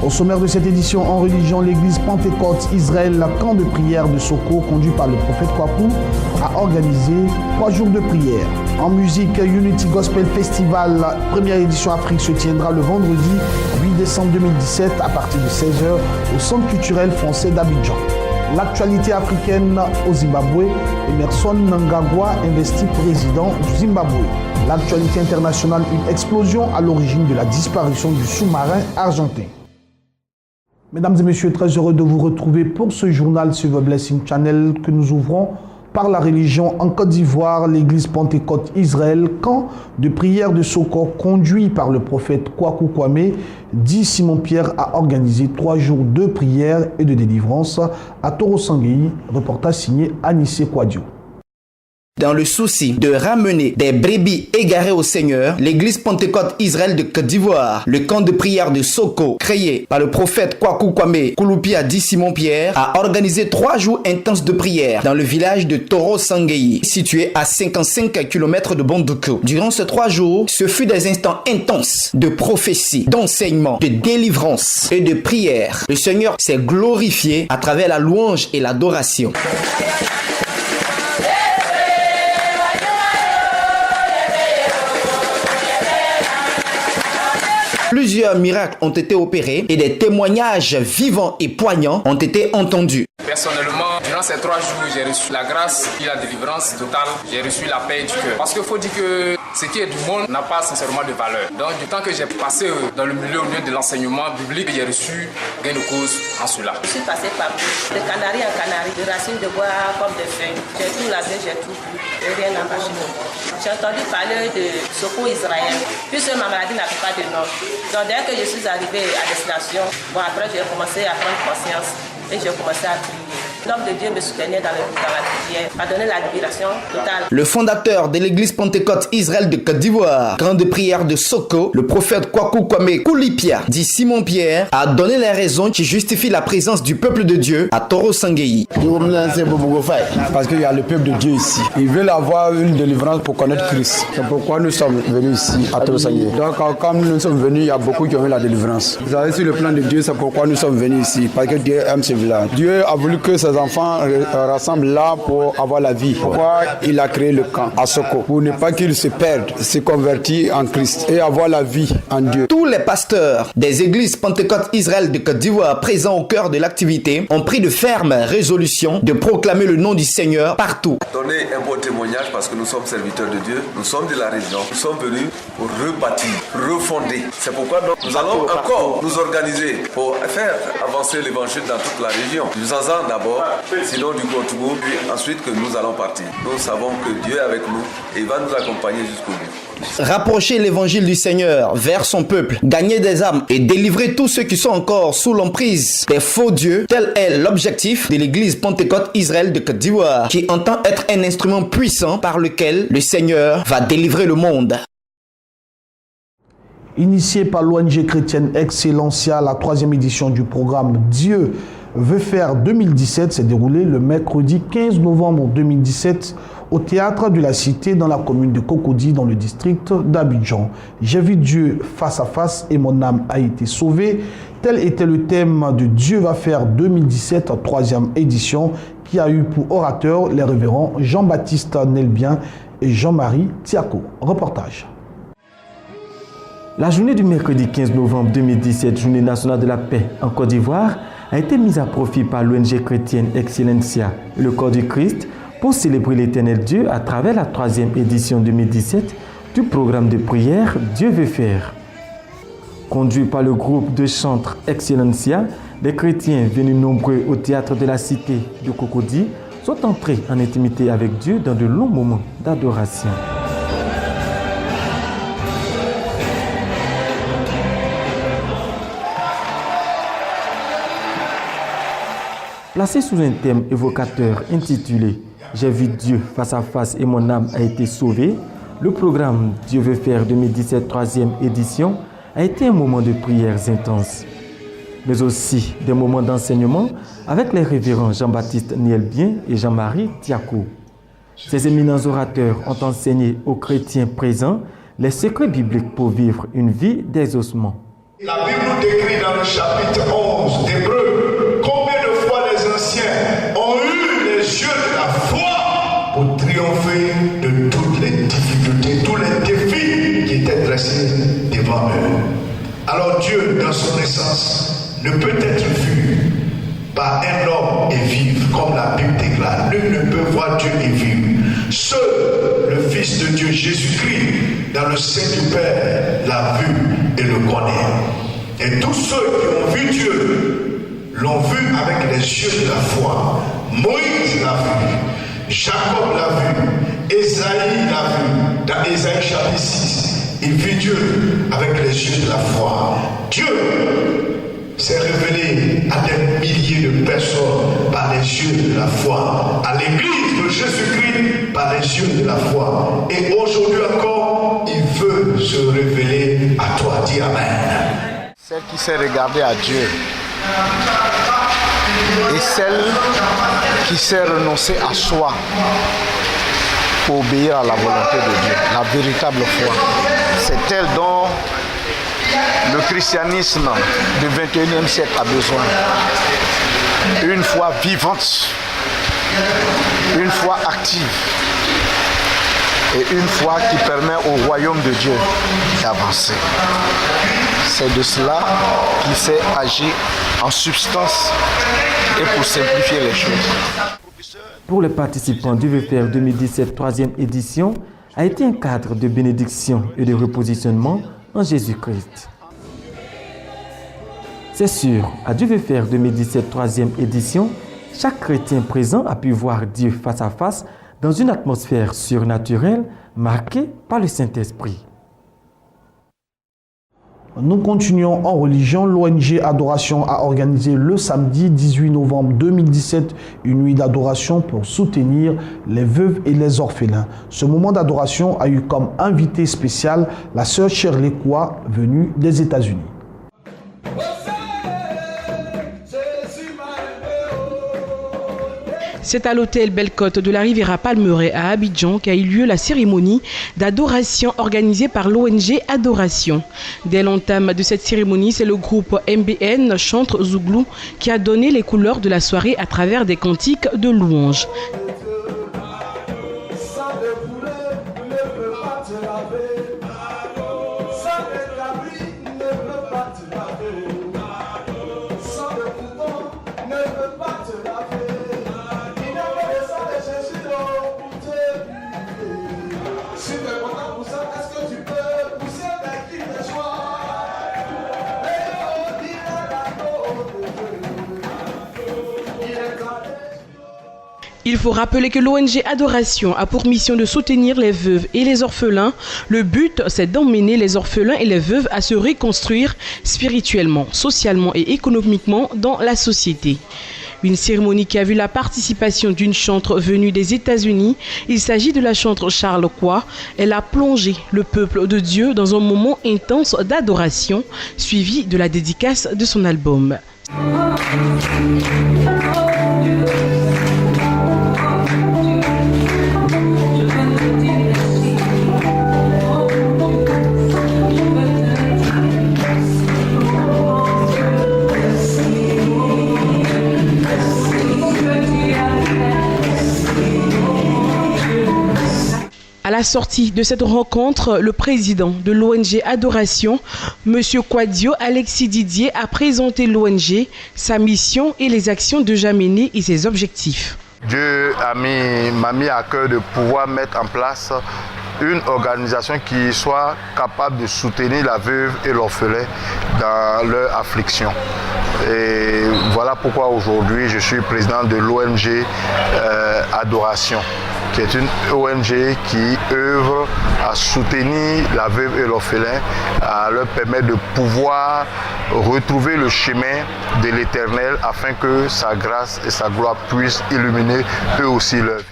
Au sommaire de cette édition en religion, l'église Pentecôte Israël, camp de prière de Soko, conduit par le prophète Kwaku, a organisé 3 jours de prière. En musique, Unity Gospel Festival, première édition Afrique, se tiendra le vendredi 8 décembre 2017 à partir de 16h au Centre culturel français d'Abidjan. L'actualité africaine au Zimbabwe, Emerson Mnangagwa investi président du Zimbabwe. L'actualité internationale, une explosion à l'origine de la disparition du sous-marin argentin. Mesdames et messieurs, très heureux de vous retrouver pour ce journal sur The Blessing Channel que nous ouvrons par la religion en Côte d'Ivoire. L'église Pentecôte Israël, camp de prière de Soko, conduit par le prophète Kwaku Kwame, dit Simon-Pierre, a organisé 3 jours de prière et de délivrance à Toro-Sangueyi. Reportage signé Anissé Kouadio. Dans le souci de ramener des brebis égarées au Seigneur, l'église Pentecôte Israël de Côte d'Ivoire, le camp de prière de Soko, créé par le prophète Kwaku Kwame Kouloupia dit Simon-Pierre, a organisé 3 jours intenses de prière dans le village de Toro-Sangueyi, situé à 55 km de Bondoukou. Durant ces 3 jours, ce fut des instants intenses de prophétie, d'enseignement, de délivrance et de prière. Le Seigneur s'est glorifié à travers la louange et l'adoration. Plusieurs miracles ont été opérés et des témoignages vivants et poignants ont été entendus. Personnellement, durant ces 3 jours, j'ai reçu la grâce et la délivrance totale. J'ai reçu la paix du cœur. Parce qu'il faut dire que ce qui est du monde n'a pas sincèrement de valeur. Donc, du temps que j'ai passé dans le milieu de l'enseignement biblique, j'ai reçu gain de cause en cela. Je suis passé par de Canaries en Canaries, de racines de bois comme des feuilles. J'ai tout lavé, j'ai tout bu. Et rien n'a marché. J'ai entendu parler de Soko Israël, puisque ma maladie n'a pas de nom. Donc, dès que je suis arrivé à destination, après j'ai commencé à prendre conscience et j'ai commencé à prier. L'homme de Dieu me soutenait dans la prière, m'a donné la libération totale. Le fondateur de l'église Pentecôte Israël de Côte d'Ivoire, camp de prière de Soko, le prophète Kwaku Kwame Kouloupia dit Simon-Pierre, a donné les raisons qui justifient la présence du peuple de Dieu à Toro-Sangueyi. Parce qu'il y a le peuple de Dieu ici. Ils veulent avoir une délivrance pour connaître Christ. C'est pourquoi nous sommes venus ici à Toro-Sangueyi. Donc comme nous sommes venus, il y a beaucoup qui ont eu la délivrance. Vous savez, sur le plan de Dieu, c'est pourquoi nous sommes venus ici. Parce que Dieu aime ce village. Dieu a voulu que ses enfants rassemblent là pour avoir la vie. Pourquoi il a créé le camp à Soko? Pour ne pas qu'ils se perdent, se convertir en Christ et avoir la vie en Dieu. Tous les pasteurs des églises Pentecôte Israël de Côte d'Ivoire présents au cœur de l'activité ont pris de fermes résolutions de proclamer le nom du Seigneur partout. Donner un bon témoignage parce que nous sommes serviteurs de Dieu, nous sommes de la région, nous sommes venus pour rebâtir, refonder. C'est pourquoi nous allons encore nous organiser pour faire avancer l'évangile dans toute la région. Du Zanzan d'abord, sinon du Gotougou, puis ensuite que nous allons partir. Nous savons que Dieu est avec nous et il va nous accompagner jusqu'au bout. Rapprocher l'évangile du Seigneur vers son peuple, gagner des âmes et délivrer tous ceux qui sont encore sous l'emprise des faux dieux, tel est l'objectif de l'église Pentecôte Israël de Côte d'Ivoire, qui entend être un instrument puissant par lequel le Seigneur va délivrer le monde. Initié par l'ONG chrétienne Excellencia, la 3e édition du programme Dieu veut faire 2017 s'est déroulée le mercredi 15 novembre 2017 au théâtre de la Cité dans la commune de Cocody dans le district d'Abidjan. J'ai vu Dieu face à face et mon âme a été sauvée. Tel était le thème de Dieu va faire 2017, 3e édition, qui a eu pour orateur les révérends Jean-Baptiste Nelbien et Jean-Marie Tiako. Reportage. La journée du mercredi 15 novembre 2017, journée nationale de la paix en Côte d'Ivoire, a été mise à profit par l'ONG chrétienne Excellencia et le Corps du Christ pour célébrer l'éternel Dieu à travers la 3e édition 2017 du programme de prière Dieu veut faire. Conduit par le groupe de chantres Excellencia, les chrétiens venus nombreux au théâtre de la Cité de Cocody sont entrés en intimité avec Dieu dans de longs moments d'adoration. Placé sous un thème évocateur intitulé « J'ai vu Dieu face à face et mon âme a été sauvée », le programme Dieu veut faire 2017 3e édition a été un moment de prières intenses, mais aussi des moments d'enseignement avec les révérends Jean-Baptiste Nelbien et Jean-Marie Tiako. Ces éminents orateurs ont enseigné aux chrétiens présents les secrets bibliques pour vivre une vie d'exaucement. La Bible nous décrit dans le chapitre 11 d'Hébreux combien de fois les anciens ont eu les yeux de la foi pour triompher de toutes les difficultés, tous les défis qui étaient dressés devant eux. Alors Dieu, dans son essence, ne peut être vu par un homme et vivre, comme la Bible déclare. Nul ne peut voir Dieu et vivre. Seul le Fils de Dieu, Jésus-Christ, dans le sein du Père, l'a vu et le connaît. Et tous ceux qui ont vu Dieu l'ont vu avec les yeux de la foi. Moïse l'a vu, Jacob l'a vu, Ésaïe l'a vu. Dans Ésaïe chapitre 6, il vit Dieu avec les yeux de la foi. Dieu s'est révélé à des milliers de personnes par les yeux de la foi. À l'église de Jésus-Christ par les yeux de la foi. Et aujourd'hui encore, il veut se révéler à toi. Dis Amen. Celle qui sait regarder à Dieu et celle qui sait renoncer à soi pour obéir à la volonté de Dieu, la véritable foi. C'est elle dont le christianisme du 21e siècle a besoin. Une foi vivante, une foi active et une foi qui permet au royaume de Dieu d'avancer. C'est de cela qu'il sait agir en substance et pour simplifier les choses. Pour les participants du VFR 2017 3e édition, a été un cadre de bénédiction et de repositionnement en Jésus-Christ. C'est sûr, à du VFR 2017 3e édition, chaque chrétien présent a pu voir Dieu face à face dans une atmosphère surnaturelle marquée par le Saint-Esprit. Nous continuons en religion. L'ONG Adoration a organisé le samedi 18 novembre 2017 une nuit d'adoration pour soutenir les veuves et les orphelins. Ce moment d'adoration a eu comme invité spécial la sœur Shirley Kwa, venue des États-Unis. C'est à l'hôtel Belle-Côte de la Riviera Palmeraie à Abidjan qu'a eu lieu la cérémonie d'adoration organisée par l'ONG Adoration. Dès l'entame de cette cérémonie, c'est le groupe MBN Chantre Zouglou qui a donné les couleurs de la soirée à travers des cantiques de louanges. Il faut rappeler que l'ONG Adoration a pour mission de soutenir les veuves et les orphelins. Le but, c'est d'emmener les orphelins et les veuves à se reconstruire spirituellement, socialement et économiquement dans la société. Une cérémonie qui a vu la participation d'une chantre venue des États-Unis. Il s'agit de la chantre Charles Kwa. Elle a plongé le peuple de Dieu dans un moment intense d'adoration, suivi de la dédicace de son album. À la sortie de cette rencontre, le président de l'ONG Adoration, M. Kwadio Alexis Didier, a présenté l'ONG, sa mission et les actions déjà menées et ses objectifs. Dieu m'a mis à cœur de pouvoir mettre en place une organisation qui soit capable de soutenir la veuve et l'orphelin dans leur affliction. Et voilà pourquoi aujourd'hui je suis président de l'ONG Adoration, qui est une ONG qui œuvre à soutenir la veuve et l'orphelin, à leur permettre de pouvoir retrouver le chemin de l'Éternel afin que sa grâce et sa gloire puissent illuminer eux aussi leur vie.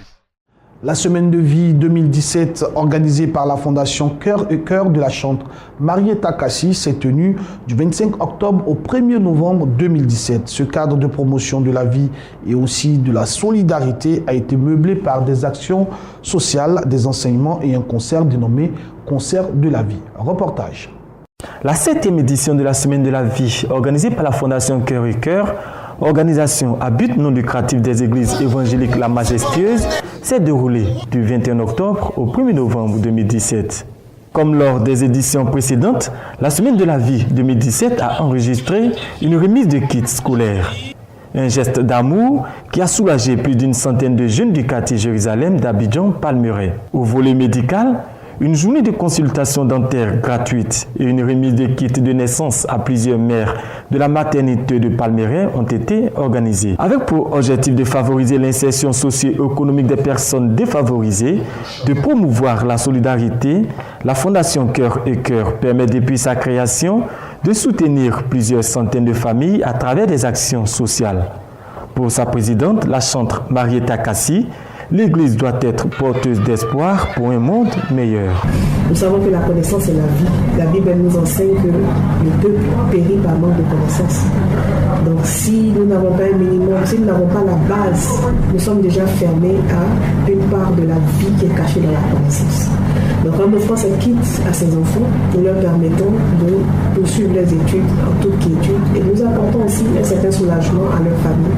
La semaine de vie 2017 organisée par la Fondation Cœur et Cœur de la chantre Marietta Kassi s'est tenue du 25 octobre au 1er novembre 2017. Ce cadre de promotion de la vie et aussi de la solidarité a été meublé par des actions sociales, des enseignements et un concert dénommé Concert de la vie. Reportage. La 7e édition de la Semaine de la Vie, organisée par la Fondation Cœur et Cœur, organisation à but non lucratif des églises évangéliques La Majestueuse, s'est déroulée du 21 octobre au 1er novembre 2017. Comme lors des éditions précédentes, la Semaine de la Vie 2017 a enregistré une remise de kits scolaires. Un geste d'amour qui a soulagé plus d'une centaine de jeunes du quartier Jérusalem d'Abidjan-Palmeraie. Au volet médical, une journée de consultation dentaire gratuite et une remise de kits de naissance à plusieurs mères de la maternité de Palmeraie ont été organisées. Avec pour objectif de favoriser l'insertion socio-économique des personnes défavorisées, de promouvoir la solidarité, la Fondation Cœur et Cœur permet depuis sa création de soutenir plusieurs centaines de familles à travers des actions sociales. Pour sa présidente, la chantre Marietta Kassi, l'Église doit être porteuse d'espoir pour un monde meilleur. Nous savons que la connaissance est la vie. La Bible nous enseigne que le peuple périt par manque de connaissance. Donc si nous n'avons pas un minimum, si nous n'avons pas la base, nous sommes déjà fermés à une part de la vie qui est cachée dans la connaissance. Donc en offrant cette kit à ces enfants, nous leur permettons de poursuivre les études en toute quiétude et nous apportons aussi un certain soulagement à leur famille.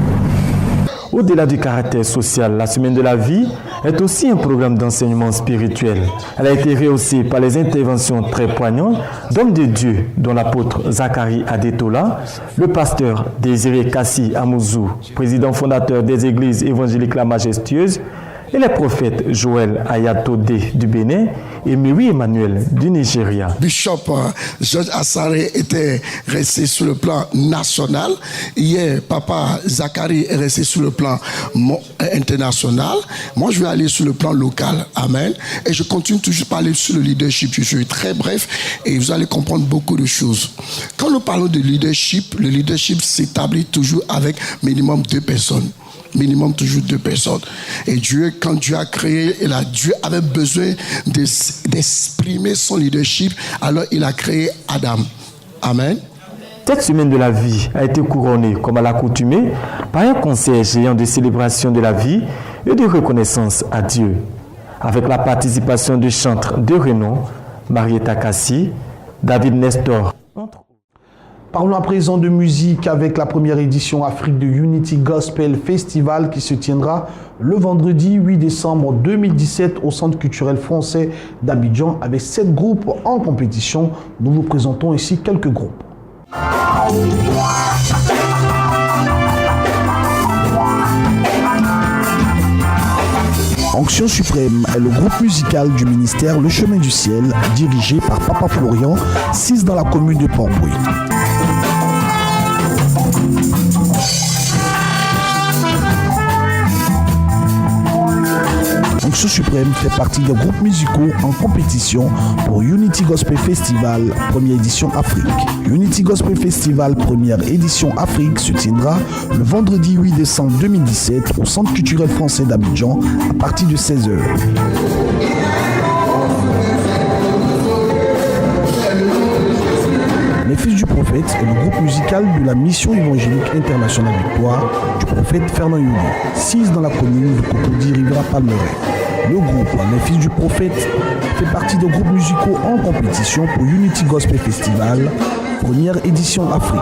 Au-delà du caractère social, la Semaine de la Vie est aussi un programme d'enseignement spirituel. Elle a été rehaussée par les interventions très poignantes d'hommes de Dieu, dont l'apôtre Zacharie Adetola, le pasteur Désiré Kassi Amouzou, président fondateur des églises évangéliques La Majestueuse, et les prophètes Joël Ayatode du Bénin et Mary Emmanuel du Nigeria. Bishop Georges Assaré était resté sur le plan national. Hier, Papa Zacharie est resté sur le plan international. Moi, je vais aller sur le plan local. Amen. Et je continue toujours à parler sur le leadership. Je suis très bref et vous allez comprendre beaucoup de choses. Quand nous parlons de leadership, le leadership s'établit toujours avec minimum 2 personnes. Minimum toujours 2 personnes. Et Dieu, quand Dieu a créé, Dieu avait besoin d'exprimer son leadership, alors il a créé Adam. Amen. Cette semaine de la vie a été couronnée, comme à l'accoutumée, par un concert géant de célébration de la vie et de reconnaissance à Dieu, avec la participation de chantres de renom, Marietta Kassi, David Nestor. Parlons à présent de musique avec la première édition Afrique de Unity Gospel Festival qui se tiendra le vendredi 8 décembre 2017 au Centre culturel français d'Abidjan avec 7 groupes en compétition. Nous vous présentons ici quelques groupes. Onction Suprême est le groupe musical du ministère Le Chemin du Ciel, dirigé par Papa Florian, 6 dans la commune de Port-Bouilly. Onction Suprême fait partie des groupes musicaux en compétition pour Unity Gospel Festival, première édition Afrique. Unity Gospel Festival, première édition Afrique se tiendra le vendredi 8 décembre 2017 au Centre culturel français d'Abidjan à partir de 16h. Les Fils du Prophète est le groupe musical de la mission évangélique internationale Victoire du prophète Fernand Youli, 6 dans la commune de Cocody-Rivera-Palmeraie. Le groupe Les Fils du Prophète fait partie des groupes musicaux en compétition pour Unity Gospel Festival, première édition Afrique.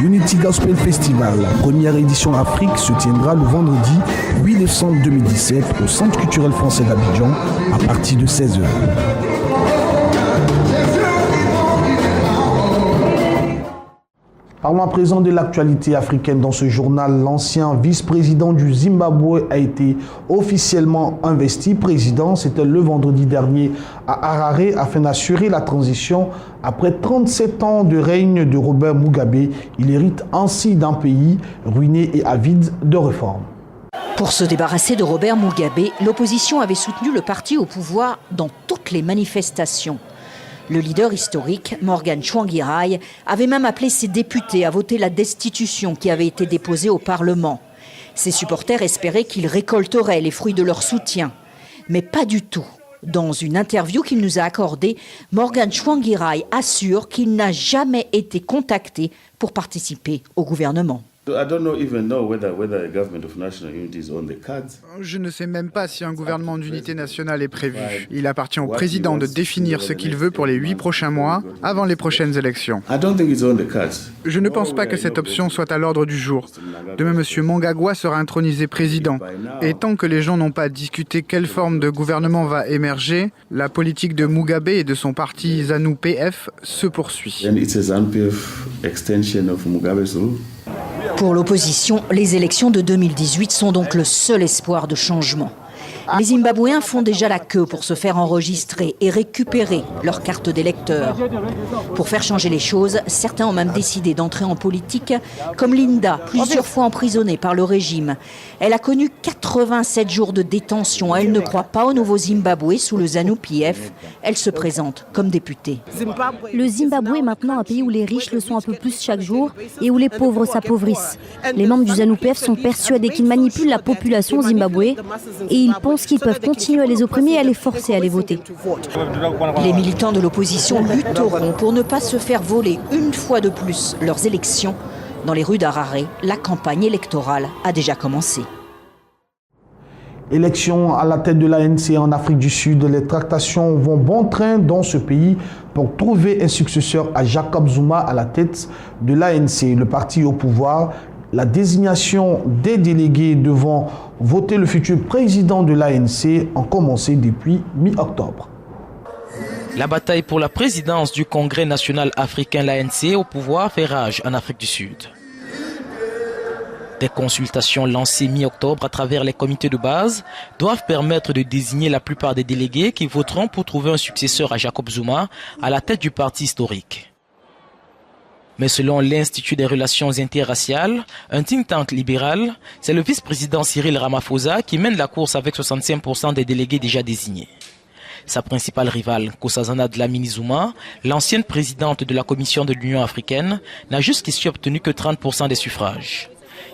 Unity Gospel Festival, première édition Afrique, se tiendra le vendredi 8 décembre 2017 au Centre culturel français d'Abidjan à partir de 16h. Parlons à présent de l'actualité africaine dans ce journal. L'ancien vice-président du Zimbabwe a été officiellement investi président. C'était le vendredi dernier à Harare afin d'assurer la transition. Après 37 ans de règne de Robert Mugabe, il hérite ainsi d'un pays ruiné et avide de réformes. Pour se débarrasser de Robert Mugabe, l'opposition avait soutenu le parti au pouvoir dans toutes les manifestations. Le leader historique, Morgan Tsvangirai, avait même appelé ses députés à voter la destitution qui avait été déposée au Parlement. Ses supporters espéraient qu'il récolterait les fruits de leur soutien. Mais pas du tout. Dans une interview qu'il nous a accordée, Morgan Tsvangirai assure qu'il n'a jamais été contacté pour participer au gouvernement. Je ne sais même pas si un gouvernement d'unité nationale est prévu. Il appartient au président de définir ce qu'il veut pour les 8 prochains mois, avant les prochaines élections. Je ne pense pas que cette option soit à l'ordre du jour. Demain, M. Mnangagwa sera intronisé président. Et tant que les gens n'ont pas discuté quelle forme de gouvernement va émerger, la politique de Mugabe et de son parti ZANU-PF se poursuit. Pour l'opposition, les élections de 2018 sont donc le seul espoir de changement. Les Zimbabwéens font déjà la queue pour se faire enregistrer et récupérer leur carte d'électeur. Pour faire changer les choses, certains ont même décidé d'entrer en politique, comme Linda, plusieurs fois emprisonnée par le régime. Elle a connu 87 jours de détention. Elle ne croit pas au nouveau Zimbabwe sous le ZANU-PF. Elle se présente comme députée. Le Zimbabwe est maintenant un pays où les riches le sont un peu plus chaque jour et où les pauvres s'appauvrissent. Les membres du ZANU-PF sont persuadés qu'ils manipulent la population zimbabwe et ils pensent qu'ils peuvent continuer à les opprimer et à les forcer à aller voter. Les militants de l'opposition lutteront pour ne pas se faire voler une fois de plus leurs élections. Dans les rues d'Harare, la campagne électorale a déjà commencé. Élection à la tête de l'ANC en Afrique du Sud, les tractations vont bon train dans ce pays pour trouver un successeur à Jacob Zuma à la tête de l'ANC, le parti au pouvoir. La désignation des délégués devant voter le futur président de l'ANC a commencé depuis mi-octobre. La bataille pour la présidence du Congrès national africain, l'ANC, au pouvoir fait rage en Afrique du Sud. Des consultations lancées mi-octobre à travers les comités de base doivent permettre de désigner la plupart des délégués qui voteront pour trouver un successeur à Jacob Zuma à la tête du parti historique. Mais selon l'Institut des relations interraciales, un think tank libéral, c'est le vice-président Cyril Ramaphosa qui mène la course avec 65% des délégués déjà désignés. Sa principale rivale, Nkosazana Dlamini Zuma, l'ancienne présidente de la Commission de l'Union africaine, n'a jusqu'ici obtenu que 30% des suffrages.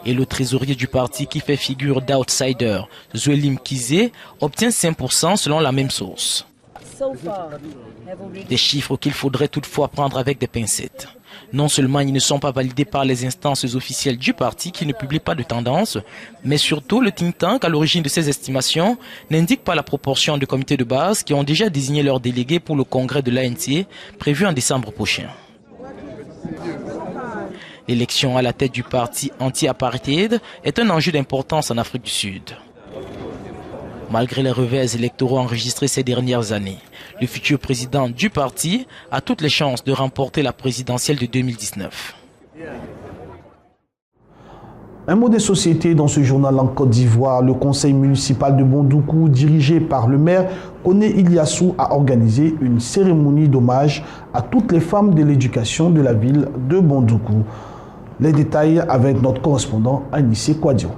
Et le trésorier du parti qui fait figure d'outsider, Zwelim Kizé, obtient 5% selon la même source. Des chiffres qu'il faudrait toutefois prendre avec des pincettes. Non seulement ils ne sont pas validés par les instances officielles du parti qui ne publient pas de tendance, mais surtout le think tank à l'origine de ces estimations n'indique pas la proportion de comités de base qui ont déjà désigné leurs délégués pour le congrès de l'ANC prévu en décembre prochain. L'élection à la tête du parti anti-apartheid est un enjeu d'importance en Afrique du Sud. Malgré les revers électoraux enregistrés ces dernières années, le futur président du parti a toutes les chances de remporter la présidentielle de 2019. Un mot des sociétés dans ce journal en Côte d'Ivoire. Le conseil municipal de Bondoukou, dirigé par le maire Koné Iliassou, a organisé une cérémonie d'hommage à toutes les femmes de l'éducation de la ville de Bondoukou. Les détails avec notre correspondant Anissé Kouadio.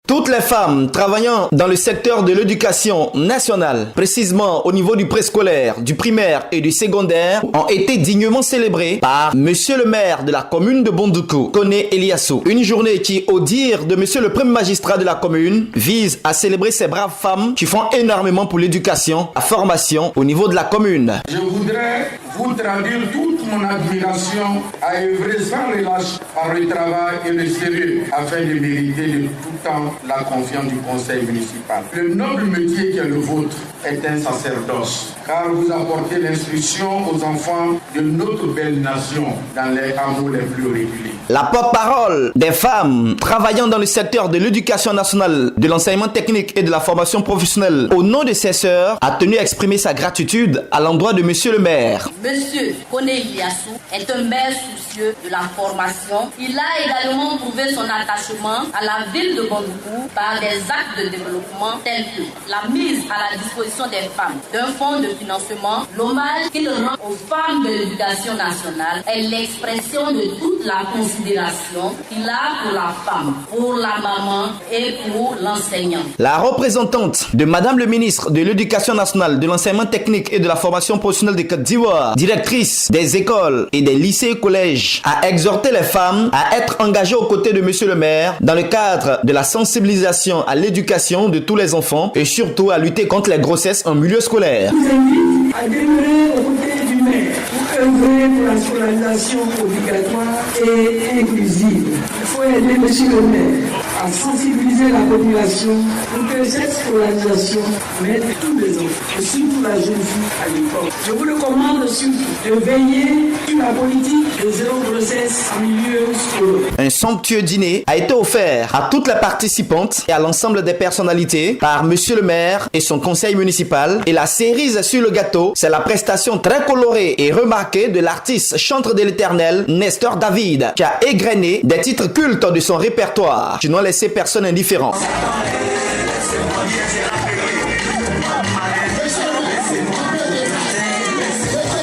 Toutes les femmes travaillant dans le secteur de l'éducation nationale, précisément au niveau du préscolaire, du primaire et du secondaire, ont été dignement célébrées par Monsieur le maire de la commune de Bondoukou, Koné Iliassou. Une journée qui, au dire de Monsieur le premier magistrat de la commune, vise à célébrer ces braves femmes qui font énormément pour l'éducation, la formation au niveau de la commune. Je voudrais vous traduire toute mon admiration à œuvrer sans relâche par le travail et le sérieux afin de mériter de tout temps la confiance du conseil municipal. Le noble métier qui est le vôtre est un sacerdoce, car vous apportez l'instruction aux enfants de notre belle nation dans les hameaux les plus reculés. La porte-parole des femmes travaillant dans le secteur de l'éducation nationale, de l'enseignement technique et de la formation professionnelle, au nom de ses sœurs, a tenu à exprimer sa gratitude à l'endroit de Monsieur le maire. Monsieur Koné Iliassou est un maire soucieux de la formation. Il a également prouvé son attachement à la ville de Bondoukou par des actes de développement tels que la mise à la disposition des femmes d'un fonds de financement. L'hommage qu'il rend aux femmes de l'éducation nationale est l'expression de toute la considération qu'il a pour la femme, pour la maman et pour l'enseignant. La représentante de Madame le ministre de l'Éducation nationale, de l'enseignement technique et de la formation professionnelle de Côte d'Ivoire, directrice des écoles écoles et des lycées et collèges a exhorté les femmes à être engagées aux côtés de Monsieur le maire dans le cadre de la sensibilisation à l'éducation de tous les enfants et surtout à lutter contre les grossesses en milieu scolaire. Je vous invite à demeurer aux côtés du maire pour œuvrer pour la scolarisation obligatoire et inclusive. Il faut aider Monsieur le maire à sensibiliser la population pour que cette scolarisation mette tous les enfants, et surtout la jeune fille à l'école. Je vous recommande surtout de veiller sur la politique de zéro grossesse en milieu scolaire. Un somptueux dîner a été offert à toutes les participantes et à l'ensemble des personnalités par Monsieur le maire et son conseil municipal. Et la cerise sur le gâteau, c'est la prestation très colorée et remarquée de l'artiste chantre de l'Éternel, Nestor David, qui a égrené des titres cultes de son répertoire qui n'ont laissé personne indifférent.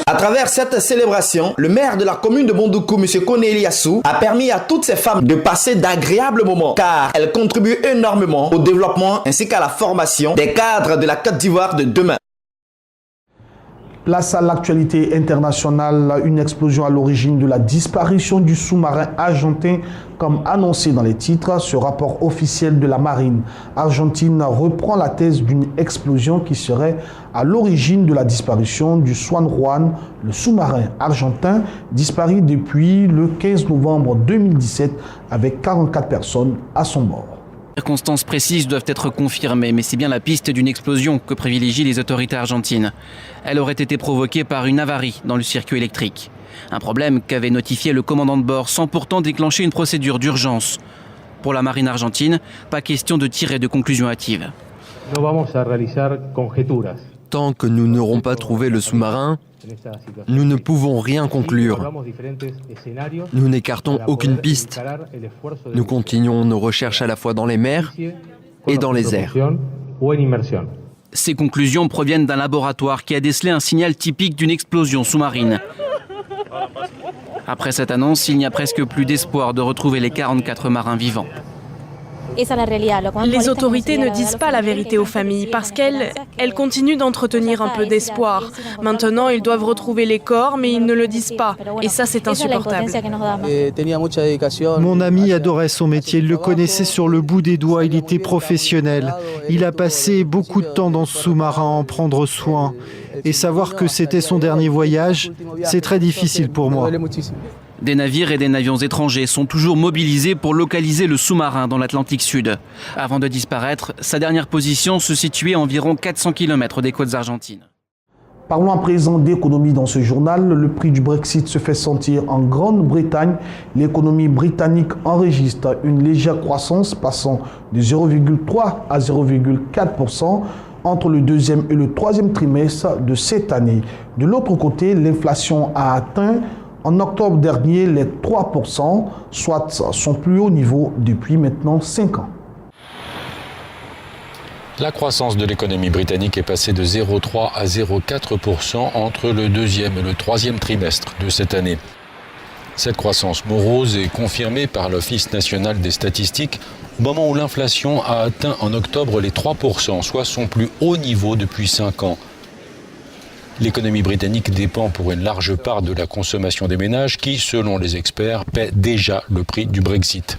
À travers cette célébration, le maire de la commune de Bondoukou, M. Kone Eliassou, a permis à toutes ces femmes de passer d'agréables moments car elles contribuent énormément au développement ainsi qu'à la formation des cadres de la Côte d'Ivoire de demain. Place à l'actualité internationale, une explosion à l'origine de la disparition du sous-marin argentin comme annoncé dans les titres. Ce rapport officiel de la marine argentine reprend la thèse d'une explosion qui serait à l'origine de la disparition du Swan Juan, le sous-marin argentin disparu depuis le 15 novembre 2017 avec 44 personnes à son bord. Les circonstances précises doivent être confirmées, mais c'est bien la piste d'une explosion que privilégient les autorités argentines. Elle aurait été provoquée par une avarie dans le circuit électrique. Un problème qu'avait notifié le commandant de bord sans pourtant déclencher une procédure d'urgence. Pour la marine argentine, pas question de tirer de conclusions hâtives. Tant que nous n'aurons pas trouvé le sous-marin, nous ne pouvons rien conclure. Nous n'écartons aucune piste. Nous continuons nos recherches à la fois dans les mers et dans les airs. Ces conclusions proviennent d'un laboratoire qui a décelé un signal typique d'une explosion sous-marine. Après cette annonce, il n'y a presque plus d'espoir de retrouver les 44 marins vivants. Les autorités ne disent pas la vérité aux familles parce qu'elles continuent d'entretenir un peu d'espoir. Maintenant, ils doivent retrouver les corps, mais ils ne le disent pas. Et ça, c'est insupportable. Mon ami adorait son métier, il le connaissait sur le bout des doigts, il était professionnel. Il a passé beaucoup de temps dans ce sous-marin à en prendre soin. Et savoir que c'était son dernier voyage, c'est très difficile pour moi. Des navires et des avions étrangers sont toujours mobilisés pour localiser le sous-marin dans l'Atlantique Sud. Avant de disparaître, sa dernière position se situait à environ 400 km des côtes argentines. Parlons à présent d'économie dans ce journal. Le prix du Brexit se fait sentir en Grande-Bretagne. L'économie britannique enregistre une légère croissance passant de 0,3 à 0,4% entre le deuxième et le troisième trimestre de cette année. De l'autre côté, l'inflation a atteint en octobre dernier les 3%, soit son plus haut niveau depuis maintenant 5 ans. La croissance de l'économie britannique est passée de 0,3 à 0,4% entre le deuxième et le troisième trimestre de cette année. Cette croissance morose est confirmée par l'Office national des statistiques au moment où l'inflation a atteint en octobre les 3%, soit son plus haut niveau depuis 5 ans. L'économie britannique dépend pour une large part de la consommation des ménages qui, selon les experts, paient déjà le prix du Brexit.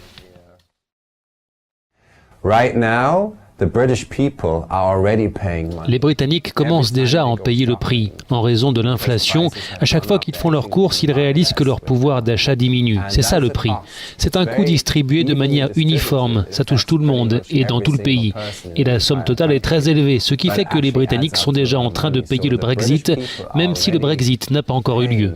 Les Britanniques commencent déjà à en payer le prix. En raison de l'inflation, à chaque fois qu'ils font leurs courses, ils réalisent que leur pouvoir d'achat diminue. C'est ça le prix. C'est un coût distribué de manière uniforme. Ça touche tout le monde et dans tout le pays. Et la somme totale est très élevée, ce qui fait que les Britanniques sont déjà en train de payer le Brexit, même si le Brexit n'a pas encore eu lieu.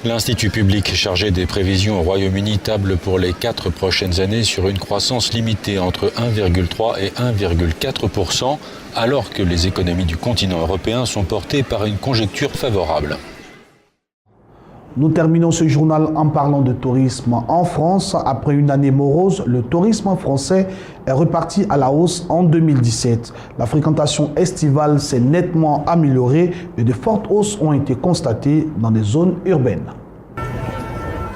L'Institut public chargé des prévisions au Royaume-Uni table pour les 4 prochaines années sur une croissance limitée entre 1,3 et 1,4%, alors que les économies du continent européen sont portées par une conjoncture favorable. Nous terminons ce journal en parlant de tourisme en France. Après une année morose, le tourisme français est reparti à la hausse en 2017. La fréquentation estivale s'est nettement améliorée et de fortes hausses ont été constatées dans des zones urbaines.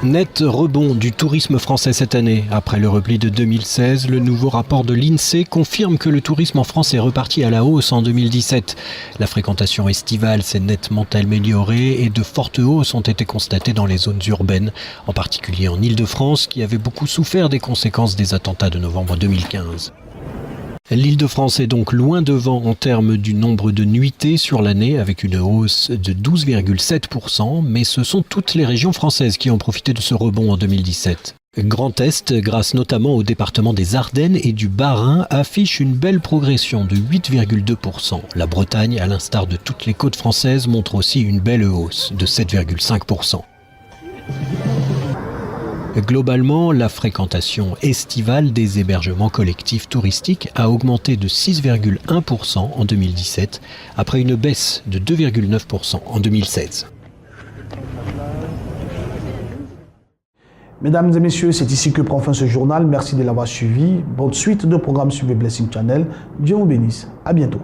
Net rebond du tourisme français cette année. Après le repli de 2016, le nouveau rapport de l'INSEE confirme que le tourisme en France est reparti à la hausse en 2017. La fréquentation estivale s'est nettement améliorée et de fortes hausses ont été constatées dans les zones urbaines, en particulier en Île-de-France qui avait beaucoup souffert des conséquences des attentats de novembre 2015. L'Île-de-France est donc loin devant en termes du nombre de nuitées sur l'année avec une hausse de 12,7%, mais ce sont toutes les régions françaises qui ont profité de ce rebond en 2017. Grand Est, grâce notamment au département des Ardennes et du Bas-Rhin, affiche une belle progression de 8,2%. La Bretagne, à l'instar de toutes les côtes françaises, montre aussi une belle hausse de 7,5%. Globalement, la fréquentation estivale des hébergements collectifs touristiques a augmenté de 6,1% en 2017, après une baisse de 2,9% en 2016. Mesdames et messieurs, c'est ici que prend fin ce journal. Merci de l'avoir suivi. Bonne suite de programmes sur le Blessing Channel. Dieu vous bénisse. À bientôt.